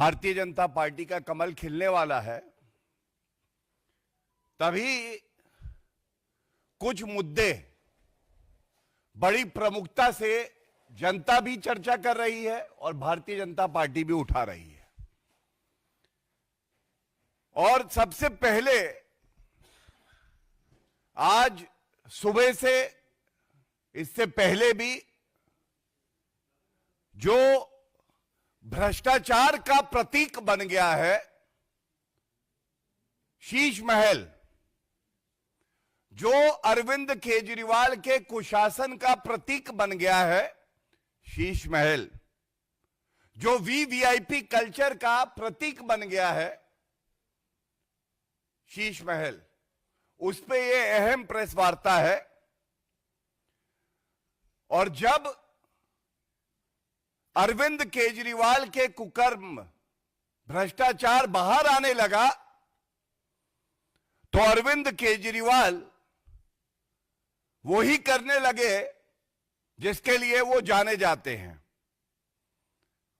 Bharatiya Janata party का कमल खिलने वाला है, तभी कुछ मुद्दे बड़ी प्रमुखता से जनता भी चर्चा कर रही है और भारतीय जनता पार्टी भी उठा रही है। और सबसे पहले आज सुबह से, इससे पहले भी जो भ्रष्टाचार का प्रतीक बन गया है शीश महल, जो अरविंद केजरीवाल के कुशासन का प्रतीक बन गया है शीश महल, जो वीवीआईपी कल्चर का प्रतीक बन गया है शीश महल, उस पे ये अहम प्रेस वार्ता है। और जब अरविंद केजरीवाल के कुकर्म भ्रष्टाचार बाहर आने लगा तो अरविंद केजरीवाल वही करने लगे जिसके लिए वो जाने जाते हैं।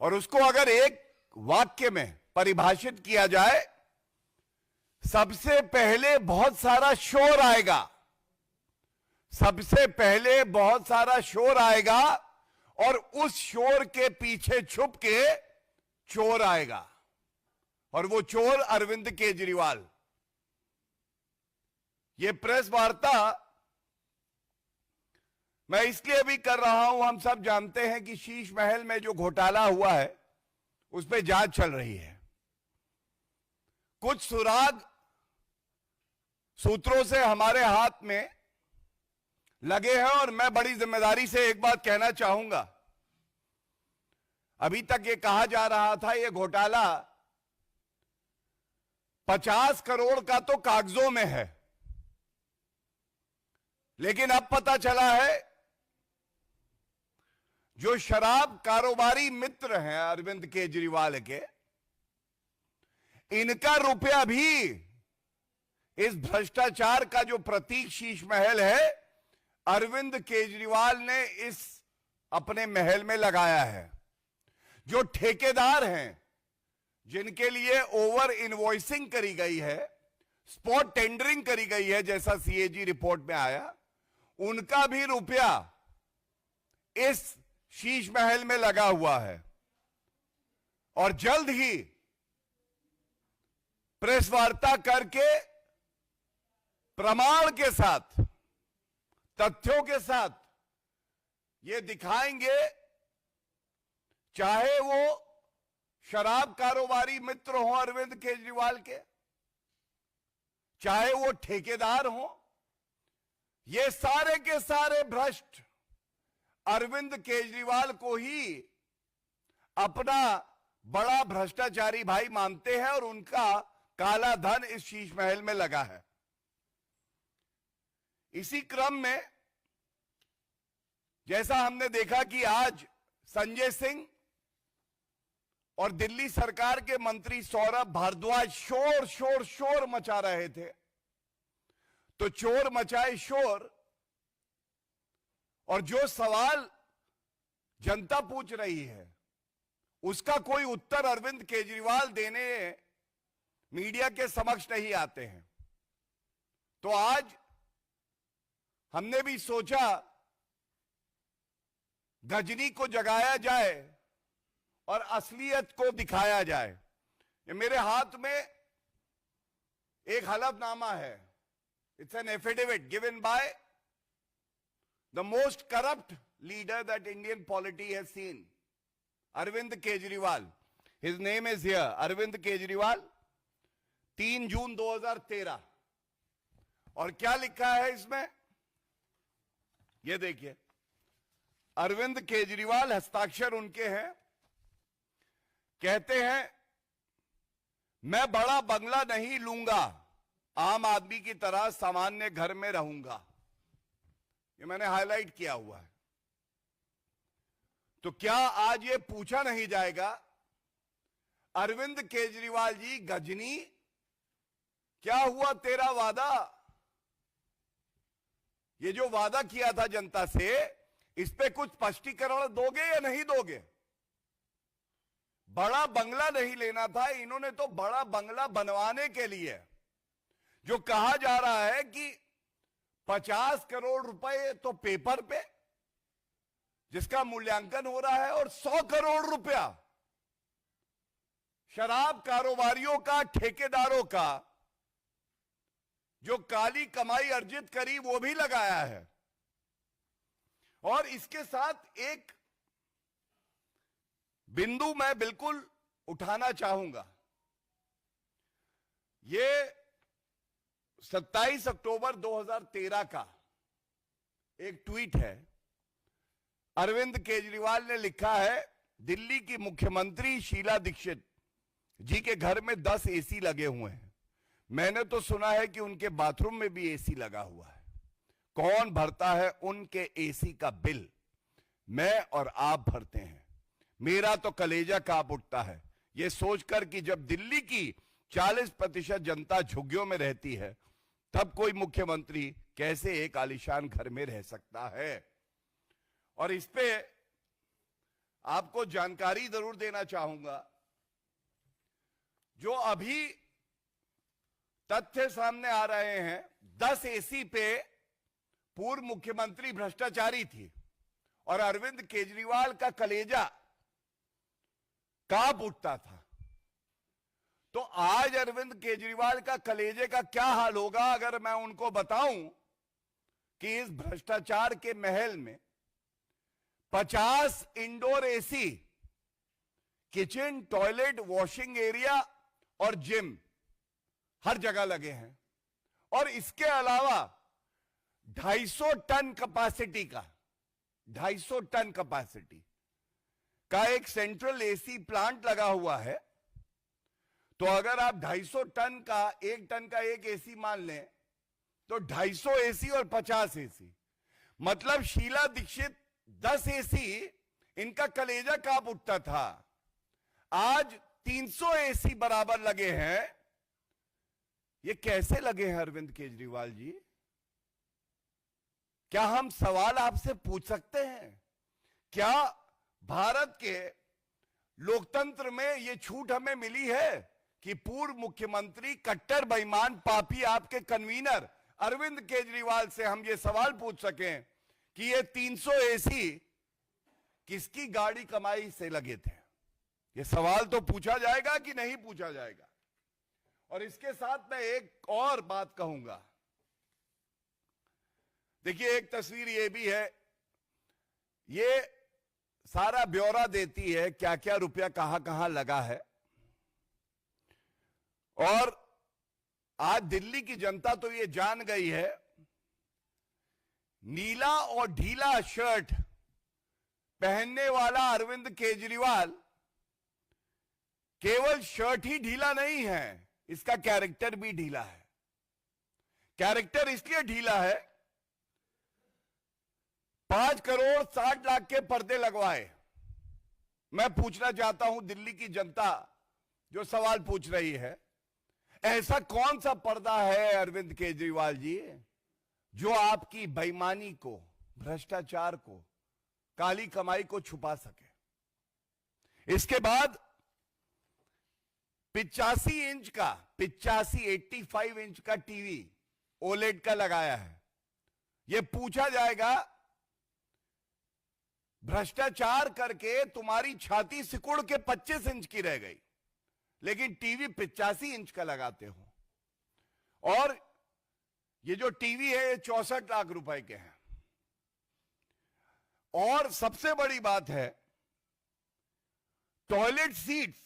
और उसको अगर एक वाक्य में परिभाषित किया जाए, सबसे पहले बहुत सारा शोर आएगा, सबसे पहले बहुत सारा शोर आएगा और उस शोर के पीछे छुप के चोर आएगा, और वो चोर अरविंद केजरीवाल। ये प्रेस वार्ता मैं इसलिए भी कर रहा हूं, हम सब जानते हैं कि शीश महल में जो घोटाला हुआ है उस पर जांच चल रही है। कुछ सुराग सूत्रों से हमारे हाथ में लगे हैं और मैं बड़ी जिम्मेदारी से एक बात कहना चाहूंगा। अभी तक ये कहा जा रहा था ये घोटाला 50 करोड़ का तो कागजों में है, लेकिन अब पता चला है जो शराब कारोबारी मित्र हैं अरविंद केजरीवाल के, इनका रुपया भी इस भ्रष्टाचार का जो प्रतीक शीश महल है, अरविंद केजरीवाल ने इस अपने महल में लगाया है। जो ठेकेदार हैं जिनके लिए ओवर इनवॉइसिंग करी गई है, स्पॉट टेंडरिंग करी गई है, जैसा सीएजी रिपोर्ट में आया, उनका भी रुपया इस शीश महल में लगा हुआ है। और जल्द ही प्रेस वार्ता करके प्रमाण के साथ, तथ्यों के साथ ये दिखाएंगे, चाहे वो शराब कारोबारी मित्र हो अरविंद केजरीवाल के, चाहे वो ठेकेदार हो, ये सारे के सारे भ्रष्ट अरविंद केजरीवाल को ही अपना बड़ा भ्रष्टाचारी भाई मानते हैं और उनका काला धन इस शीश महल में लगा है। इसी क्रम में जैसा हमने देखा कि आज संजय सिंह और दिल्ली सरकार के मंत्री सौरभ भारद्वाज शोर मचा रहे थे, तो चोर मचाए शोर, और जो सवाल जनता पूछ रही है उसका कोई उत्तर अरविंद केजरीवाल देने मीडिया के समक्ष नहीं आते हैं। तो आज हमने भी सोचा गजनी को जगाया जाए और असलियत को दिखाया जाए। ये मेरे हाथ में एक हलफनामा है, it's an affidavit given by the most corrupt leader that Indian polity has seen, Arvind Kejriwal. His name is here, Arvind Kejriwal, 3 June 2013। और क्या लिखा है इसमें, ये देखिए, अरविंद केजरीवाल, हस्ताक्षर उनके हैं, कहते हैं मैं बड़ा बंगला नहीं लूंगा, आम आदमी की तरह सामान्य घर में रहूंगा। ये मैंने हाईलाइट किया हुआ है। तो क्या आज ये पूछा नहीं जाएगा, अरविंद केजरीवाल जी गजनी, क्या हुआ तेरा वादा? ये जो वादा किया था जनता से, इस पे कुछ स्पष्टीकरण दोगे या नहीं दोगे? बड़ा बंगला नहीं लेना था, इन्होंने तो बड़ा बंगला बनवाने के लिए जो कहा जा रहा है कि 50 करोड़ रुपए तो पेपर पे जिसका मूल्यांकन हो रहा है और 100 करोड़ रुपया शराब कारोबारियों का, ठेकेदारों का जो काली कमाई अर्जित करी वो भी लगाया है। और इसके साथ एक बिंदु मैं बिल्कुल उठाना चाहूंगा। ये 27 अक्टूबर 2013 का एक ट्वीट है। अरविंद केजरीवाल ने लिखा है, दिल्ली की मुख्यमंत्री शीला दीक्षित जी के घर में 10 एसी लगे हुए हैं। मैंने तो सुना है कि उनके बाथरूम में भी एसी लगा हुआ है। कौन भरता है उनके एसी का बिल? मैं और आप भरते हैं। मेरा तो कलेजा कांप उठता है यह सोचकर कि जब दिल्ली की 40% जनता झुग्गियों में रहती है, तब कोई मुख्यमंत्री कैसे एक आलीशान घर में रह सकता है। और इस पे आपको जानकारी जरूर देना चाहूंगा। जो अभी तथ्य सामने आ रहे हैं, 10 एसी पे पूर्व मुख्यमंत्री भ्रष्टाचारी थी और अरविंद केजरीवाल का कलेजा कांप उठता था। तो आज अरविंद केजरीवाल का कलेजे का क्या हाल होगा अगर मैं उनको बताऊं कि इस भ्रष्टाचार के महल में 50 indoor AC, kitchen, toilet, washing area और जिम हर जगह लगे हैं। और इसके अलावा 250 टन कैपेसिटी का 250 टन कैपेसिटी का एक सेंट्रल एसी प्लांट लगा हुआ है। तो अगर आप 250 टन का 1 टन का एक एसी मान लें तो 250 एसी और 50 एसी, मतलब शीला दीक्षित 10 एसी, इनका कलेजा कांप उठता था। आज 300 एसी बराबर लगे हैं। ये कैसे लगे हैं अरविंद केजरीवाल जी? क्या हम सवाल आपसे पूछ सकते हैं? क्या भारत के लोकतंत्र में यह छूट हमें मिली है कि पूर्व मुख्यमंत्री, कट्टर बेईमान, पापी आपके कन्वीनर अरविंद केजरीवाल से हम ये सवाल पूछ सकें कि ये 300 एसी किसकी गाड़ी कमाई से लगे थे? ये सवाल तो पूछा जाएगा कि नहीं पूछा जाएगा? और इसके साथ मैं एक और बात कहूंगा। देखिए, एक तस्वीर ये भी है, ये सारा ब्यौरा देती है क्या क्या रुपया कहां कहां लगा है। और आज दिल्ली की जनता तो ये जान गई है, नीला और ढीला शर्ट पहनने वाला अरविंद केजरीवाल केवल शर्ट ही ढीला नहीं है, इसका कैरेक्टर भी ढीला है। कैरेक्टर इसलिए ढीला है, 5 करोड़ 60 लाख के पर्दे लगवाए। मैं पूछना चाहता हूं दिल्ली की जनता जो सवाल पूछ रही है, ऐसा कौन सा पर्दा है अरविंद केजरीवाल जी जो आपकी बेईमानी को, भ्रष्टाचार को, काली कमाई को छुपा सके? इसके बाद 85 इंच का टीवी ओलेड का लगाया है। यह पूछा जाएगा, भ्रष्टाचार करके तुम्हारी छाती सिकुड़ के 25 इंच की रह गई, लेकिन टीवी 85 इंच का लगाते हो। और ये जो टीवी है ये 64 लाख रुपए के हैं। और सबसे बड़ी बात है, टॉयलेट सीट्स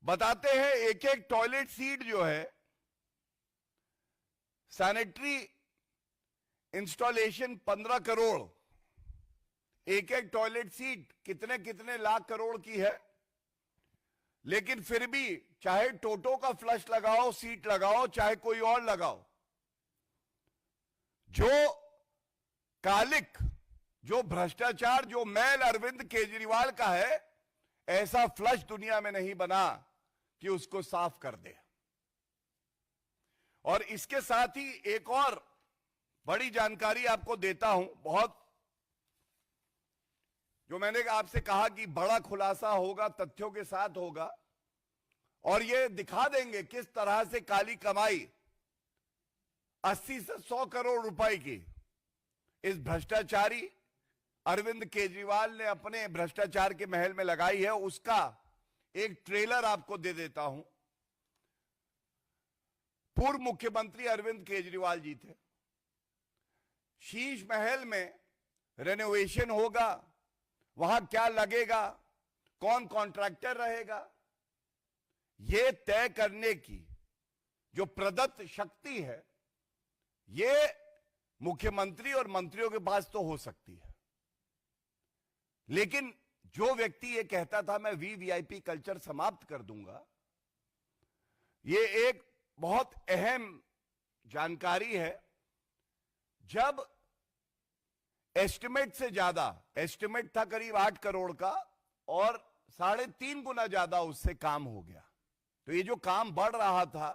बताते हैं, एक एक टॉयलेट सीट जो है, सैनिटरी इंस्टॉलेशन 15 करोड़, एक एक टॉयलेट सीट कितने कितने लाख करोड़ की है। लेकिन फिर भी चाहे टोटो का फ्लश लगाओ, सीट लगाओ, चाहे कोई और लगाओ, जो कालिक, जो भ्रष्टाचार, जो मैल अरविंद केजरीवाल का है, ऐसा फ्लश दुनिया में नहीं बना कि उसको साफ कर दे। और इसके साथ ही एक और बड़ी जानकारी आपको देता हूं। बहुत जो मैंने आपसे कहा कि बड़ा खुलासा होगा, तथ्यों के साथ होगा, और ये दिखा देंगे किस तरह से काली कमाई 80 से 100 करोड़ रुपए की इस भ्रष्टाचारी अरविंद केजरीवाल ने अपने भ्रष्टाचार के महल में लगाई है। उसका एक ट्रेलर आपको दे देता हूं। पूर्व मुख्यमंत्री अरविंद केजरीवाल जी थे। शीश महल में रेनोवेशन होगा, वहां क्या लगेगा, कौन कॉन्ट्रैक्टर रहेगा, यह तय करने की जो प्रदत्त शक्ति है, यह मुख्यमंत्री और मंत्रियों के पास तो हो सकती है, लेकिन जो व्यक्ति ये कहता था मैं वीवीआईपी कल्चर समाप्त कर दूंगा, ये एक बहुत अहम जानकारी है। जब एस्टिमेट से ज्यादा, एस्टिमेट था करीब 8 करोड़ का और 3.5 गुना ज्यादा उससे काम हो गया, तो ये जो काम बढ़ रहा था,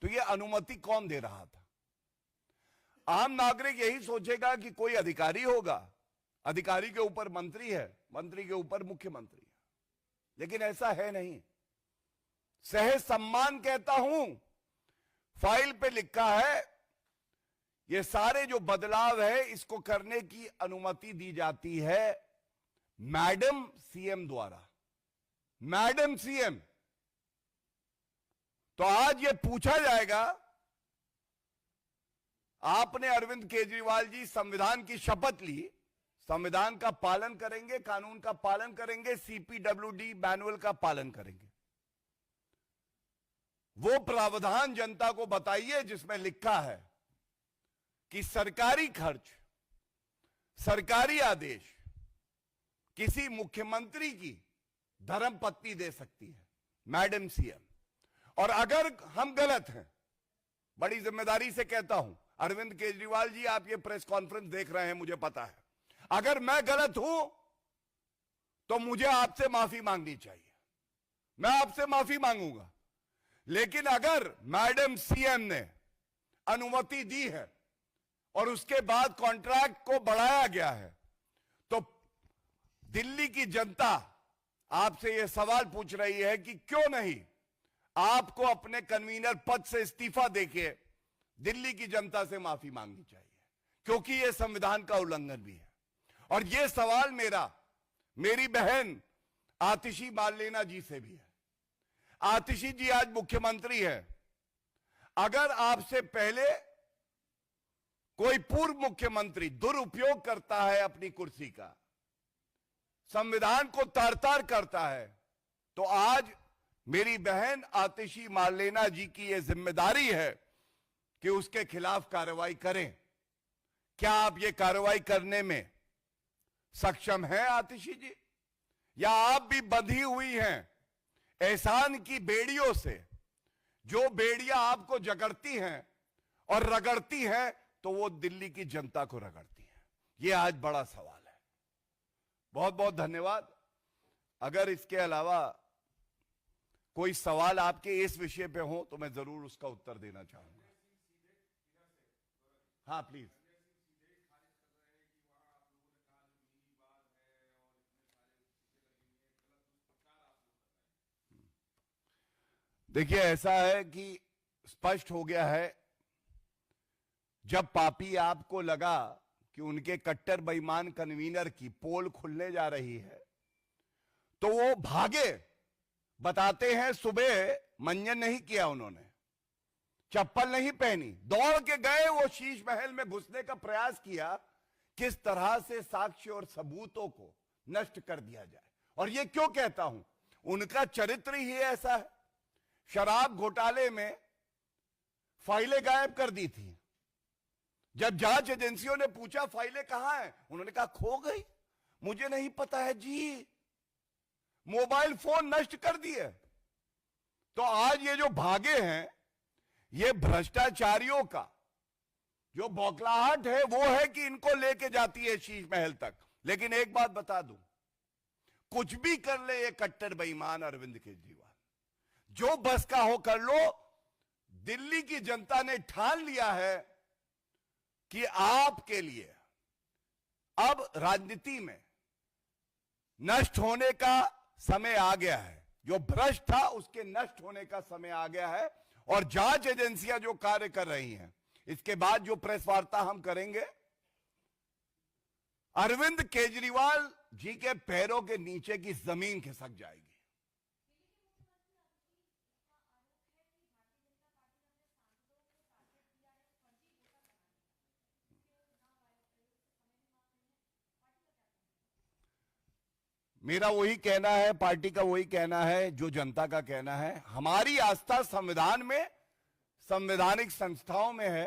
तो ये अनुमति कौन दे रहा था? आम नागरिक यही सोचेगा कि कोई अधिकारी होगा, अधिकारी के ऊपर मंत्री है, मंत्री के ऊपर मुख्यमंत्री है, लेकिन ऐसा है नहीं। सहज सम्मान कहता हूं, फाइल पे लिखा है ये सारे जो बदलाव है इसको करने की अनुमति दी जाती है मैडम सीएम द्वारा। Madam CM. तो आज ये पूछा जाएगा, आपने अरविंद केजरीवाल जी संविधान की शपथ ली, संविधान का पालन करेंगे, कानून का पालन करेंगे, सीपीडब्ल्यूडी मैनुअल का पालन करेंगे। वो प्रावधान जनता को बताइए जिसमें लिखा है कि सरकारी खर्च, सरकारी आदेश किसी मुख्यमंत्री की धर्मपत्नी दे सकती है, मैडम सीएम। और अगर हम गलत हैं, बड़ी जिम्मेदारी से कहता हूं, अरविंद केजरीवाल जी आप ये प्रेस कॉन्फ्रेंस देख रहे हैं, मुझे पता है, अगर मैं गलत हूं तो मुझे आपसे माफी मांगनी चाहिए, मैं आपसे माफी मांगूंगा। लेकिन अगर मैडम सीएम ने अनुमति दी है और उसके बाद कॉन्ट्रैक्ट को बढ़ाया गया है, तो दिल्ली की जनता आपसे यह सवाल पूछ रही है कि क्यों नहीं आपको अपने कन्वीनर पद से इस्तीफा देके दिल्ली की जनता से माफी मांगनी चाहिए, क्योंकि यह संविधान का उल्लंघन भी है। और यह सवाल मेरी बहन आतिशी मार्लेना जी से भी है। आतिशी जी आज मुख्यमंत्री है, अगर आपसे पहले कोई पूर्व मुख्यमंत्री दुरुपयोग करता है अपनी कुर्सी का, संविधान को तार-तार करता है, तो आज मेरी बहन आतिशी मार्लेना जी की यह जिम्मेदारी है कि उसके खिलाफ कार्रवाई करें। क्या आप ये कार्रवाई करने में सक्षम हैं आतिशी जी? या आप भी बंधी हुई हैं एहसान की बेड़ियों से, जो बेड़ियां आपको जकड़ती हैं और रगड़ती हैं तो वो दिल्ली की जनता को रगड़ती हैं? ये आज बड़ा सवाल है। बहुत बहुत धन्यवाद। अगर इसके अलावा कोई सवाल आपके इस विषय पे हो तो मैं जरूर उसका उत्तर देना चाहूंगा। हाँ प्लीज। देखिए, ऐसा है कि स्पष्ट हो गया है, जब पापी आपको लगा कि उनके कट्टर बेईमान कन्वीनर की पोल खुलने जा रही है तो वो भागे। बताते हैं सुबह मंजन नहीं किया उन्होंने, चप्पल नहीं पहनी, दौड़ के गए, वो शीश महल में घुसने का प्रयास किया, किस तरह से साक्ष्य और सबूतों को नष्ट कर दिया जाए। और ये क्यों कहता हूं, उनका चरित्र ही ऐसा है। शराब घोटाले में फाइलें गायब कर दी थी। जब जांच एजेंसियों ने पूछा फाइलें कहां हैं, उन्होंने कहा खो गई, मुझे नहीं पता है जी, मोबाइल फोन नष्ट कर दिए। तो आज ये जो भागे हैं, ये भ्रष्टाचारियों का जो बौखलाहट है वो है कि इनको लेके जाती है शीश महल तक। लेकिन एक बात बता दूं, कुछ भी कर ले ये कट्टर बेईमान अरविंद केजरीवाल, जो बस का हो कर लो, दिल्ली की जनता ने ठान लिया है कि आपके लिए अब राजनीति में नष्ट होने का समय आ गया है। जो भ्रष्ट था उसके नष्ट होने का समय आ गया है। और जांच एजेंसियां जो कार्य कर रही हैं, इसके बाद जो प्रेस वार्ता हम करेंगे, अरविंद केजरीवाल जी के पैरों के नीचे की जमीन खिसक जाएगी। मेरा वही कहना है, पार्टी का वही कहना है जो जनता का कहना है। हमारी आस्था संविधान में, संवैधानिक संस्थाओं में है।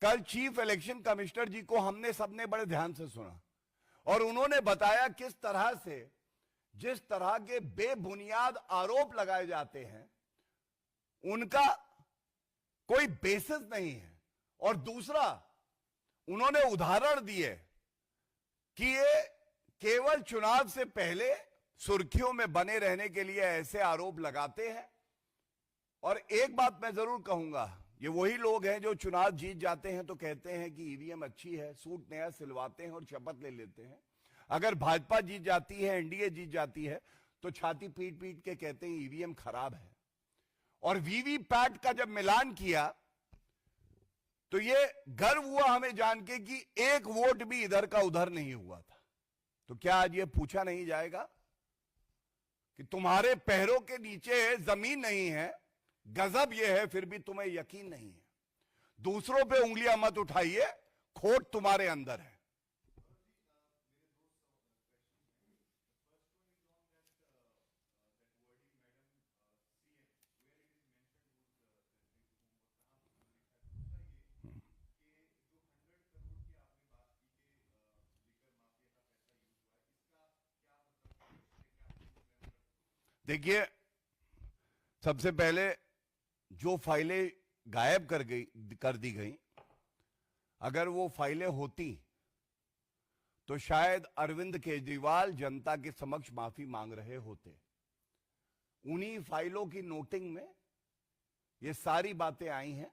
कल चीफ इलेक्शन कमिश्नर जी को हमने सबने बड़े ध्यान से सुना और उन्होंने बताया किस तरह से, जिस तरह के बेबुनियाद आरोप लगाए जाते हैं उनका कोई बेसिस नहीं है। और दूसरा, उन्होंने उदाहरण दिए कि ये केवल चुनाव से पहले सुर्खियों में बने रहने के लिए ऐसे आरोप लगाते हैं। और एक बात मैं जरूर कहूंगा, ये वही लोग हैं जो चुनाव जीत जाते हैं तो कहते हैं कि ईवीएम अच्छी है, सूट नया सिलवाते हैं और शपथ ले लेते हैं। अगर भाजपा जीत जाती है, एनडीए जीत जाती है, तो छाती पीट पीट के कहते हैं ईवीएम खराब है। और वीवीपैट का जब मिलान किया तो ये गर्व हुआ हमें जान के कि एक वोट भी इधर का उधर नहीं हुआ था। तो क्या आज ये पूछा नहीं जाएगा कि तुम्हारे पैरों के नीचे जमीन नहीं है? गजब ये है, फिर भी तुम्हें यकीन नहीं है। दूसरों पे उंगलियां मत उठाइए, खोट तुम्हारे अंदर है। देखिए, सबसे पहले जो फाइलें गायब कर दी गई, अगर वो फाइलें होती तो शायद अरविंद केजरीवाल जनता के समक्ष माफी मांग रहे होते। उन्हीं फाइलों की नोटिंग में ये सारी बातें आई हैं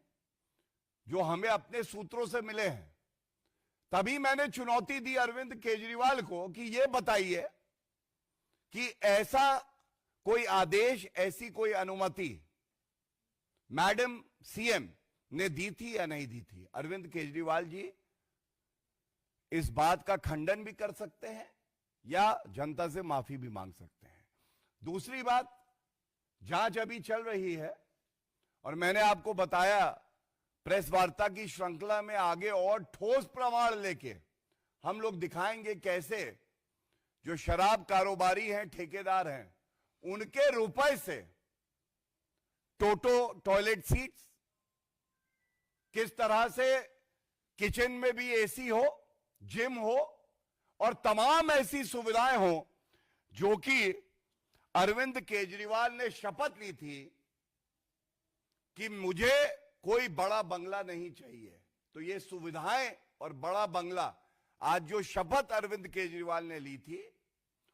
जो हमें अपने सूत्रों से मिले हैं। तभी मैंने चुनौती दी अरविंद केजरीवाल को कि ये बताइए कि ऐसा कोई आदेश, ऐसी कोई अनुमति मैडम सीएम ने दी थी या नहीं दी थी। अरविंद केजरीवाल जी इस बात का खंडन भी कर सकते हैं या जनता से माफी भी मांग सकते हैं। दूसरी बात, जांच अभी चल रही है और मैंने आपको बताया प्रेस वार्ता की श्रृंखला में आगे और ठोस प्रमाण लेके हम लोग दिखाएंगे कैसे जो शराब कारोबारी हैं, ठेकेदार हैं, उनके रुपए से टोटो टॉयलेट सीट्स, किस तरह से किचन में भी एसी हो, जिम हो और तमाम ऐसी सुविधाएं हो जो कि अरविंद केजरीवाल ने शपथ ली थी कि मुझे कोई बड़ा बंगला नहीं चाहिए। तो ये सुविधाएं और बड़ा बंगला आज जो शपथ अरविंद केजरीवाल ने ली थी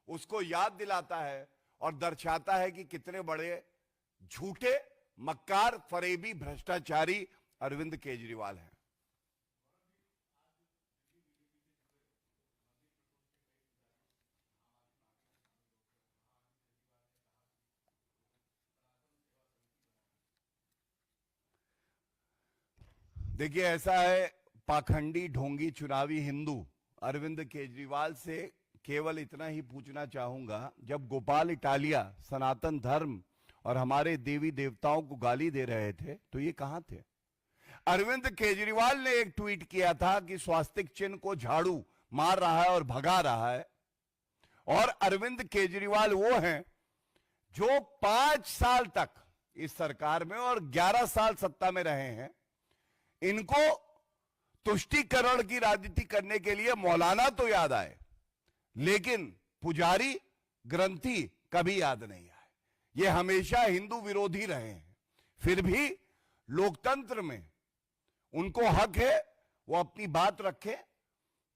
उसको याद दिलाता है और दर्शाता है कि कितने बड़े झूठे, मक्कार, फरेबी, भ्रष्टाचारी अरविंद केजरीवाल हैं। देखिए, ऐसा है, पाखंडी, ढोंगी, चुनावी हिंदू अरविंद केजरीवाल से केवल इतना ही पूछना चाहूंगा, जब गोपाल इटालिया सनातन धर्म और हमारे देवी देवताओं को गाली दे रहे थे तो ये कहां थे? अरविंद केजरीवाल ने एक ट्वीट किया था कि स्वास्तिक चिन्ह को झाड़ू मार रहा है और भगा रहा है। और अरविंद केजरीवाल वो हैं जो 5 साल तक इस सरकार में और 11 साल सत्ता में रहे हैं। इनको तुष्टीकरण की राजनीति करने के लिए मौलाना तो याद आए, लेकिन पुजारी, ग्रंथी कभी याद नहीं आए। ये हमेशा हिंदू विरोधी रहे हैं। फिर भी लोकतंत्र में उनको हक है वो अपनी बात रखें।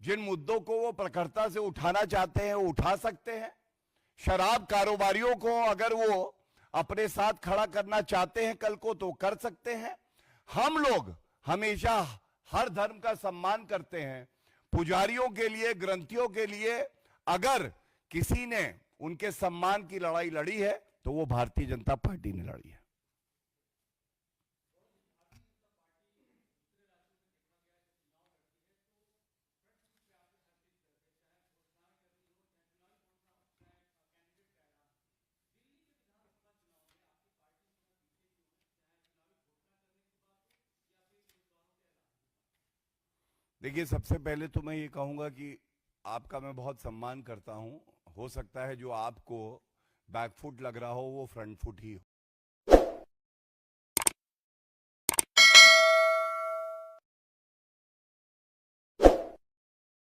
जिन मुद्दों को वो प्रखरता से उठाना चाहते हैं वो उठा सकते हैं। शराब कारोबारियों को अगर वो अपने साथ खड़ा करना चाहते हैं कल को तो कर सकते हैं। हम लोग हमेशा हर धर्म का सम्मान करते हैं। पुजारियों के लिए, ग्रंथियों के लिए अगर किसी ने उनके सम्मान की लड़ाई लड़ी है तो वो भारतीय जनता पार्टी ने लड़ी है। देखिए, सबसे पहले तो मैं ये कहूंगा कि आपका मैं बहुत सम्मान करता हूं। हो सकता है जो आपको बैकफुट लग रहा हो वो फ्रंट फुट ही हो।